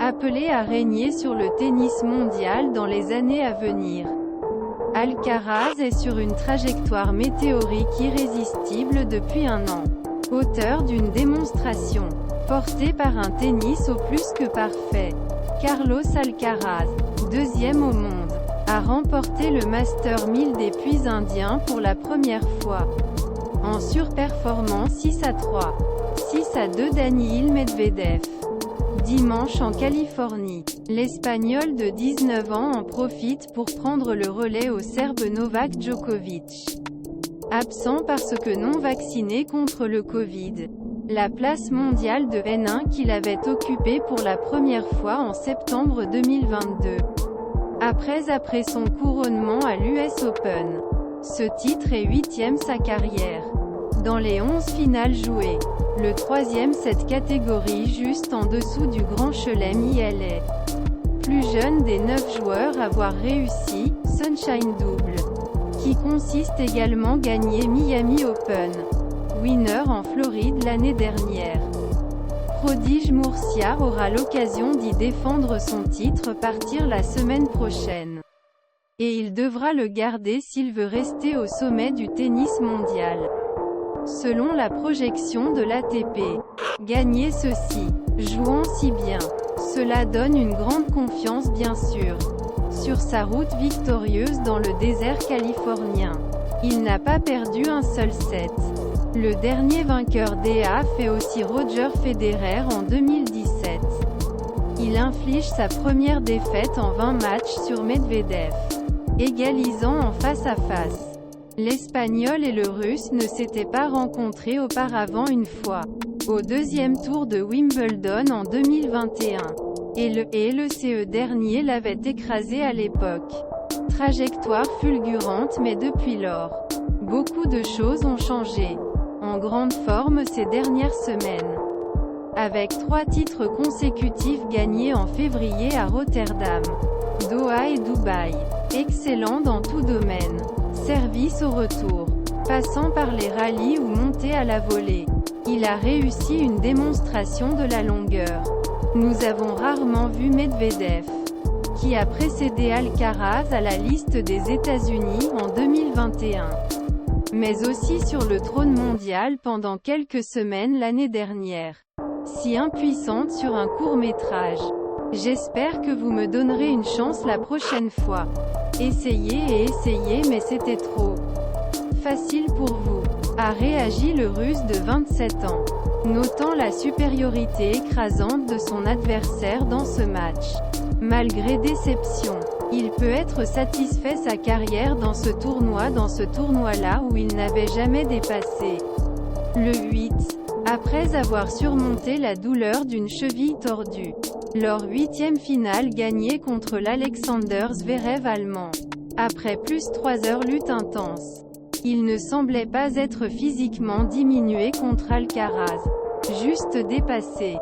appelé à régner sur le tennis mondial dans les années à venir. Alcaraz est sur une trajectoire météorique irrésistible depuis un an. Auteur d'une démonstration, portée par un tennis au plus que parfait. Carlos Alcaraz, deuxième au monde, a remporté le Master 1000 des Puys indiens pour la première fois, en surperformant 6-3, 6-2 Daniil Medvedev. Dimanche en Californie, l'Espagnol de 19 ans en profite pour prendre le relais au Serbe Novak Djokovic, absent parce que non vacciné contre le Covid. La place mondiale de N1 qu'il avait occupée pour la première fois en septembre 2022. Après son couronnement à l'US Open. Ce titre est 8e sa carrière. Dans les 11 finales jouées, le 3e cette catégorie juste en dessous du Grand Chelem ILA. Plus jeune des 9 joueurs à avoir réussi, Sunshine Double, qui consiste également gagner Miami Open, winner en Floride l'année dernière. Prodige Murcia aura l'occasion d'y défendre son titre partir la semaine prochaine. Et il devra le garder s'il veut rester au sommet du tennis mondial. Selon la projection de l'ATP, gagner ceci, jouant si bien, cela donne une grande confiance bien sûr. Sur sa route victorieuse dans le désert californien, il n'a pas perdu un seul set. Le dernier vainqueur DA fait aussi Roger Federer en 2017. Il inflige sa première défaite en 20 matchs sur Medvedev, égalisant en face-à-face. L'Espagnol et le Russe ne s'étaient pas rencontrés auparavant une fois, au deuxième tour de Wimbledon en 2021. Et le CE dernier l'avait écrasé à l'époque. Trajectoire fulgurante mais depuis lors, beaucoup de choses ont changé. En grande forme ces dernières semaines. Avec 3 titres consécutifs gagnés en février à Rotterdam, Doha et Dubaï. Excellent dans tout domaine. Service au retour, passant par les rallyes ou montées à la volée. Il a réussi une démonstration de la longueur. Nous avons rarement vu Medvedev, qui a précédé Alcaraz à la liste des États-Unis en 2021. Mais aussi sur le trône mondial pendant quelques semaines l'année dernière. Si impuissante sur un court-métrage. J'espère que vous me donnerez une chance la prochaine fois. Essayez et essayez mais c'était trop facile pour vous, a réagi le Russe de 27 ans, notant la supériorité écrasante de son adversaire dans ce match. Malgré déception, il peut être satisfait sa carrière dans ce tournoi-là où il n'avait jamais dépassé le 8, après avoir surmonté la douleur d'une cheville tordue. Leur 8e finale gagnée contre l'Alexander Zverev allemand. Après plus 3 heures lutte intense. Il ne semblait pas être physiquement diminué contre Alcaraz. Juste dépassé.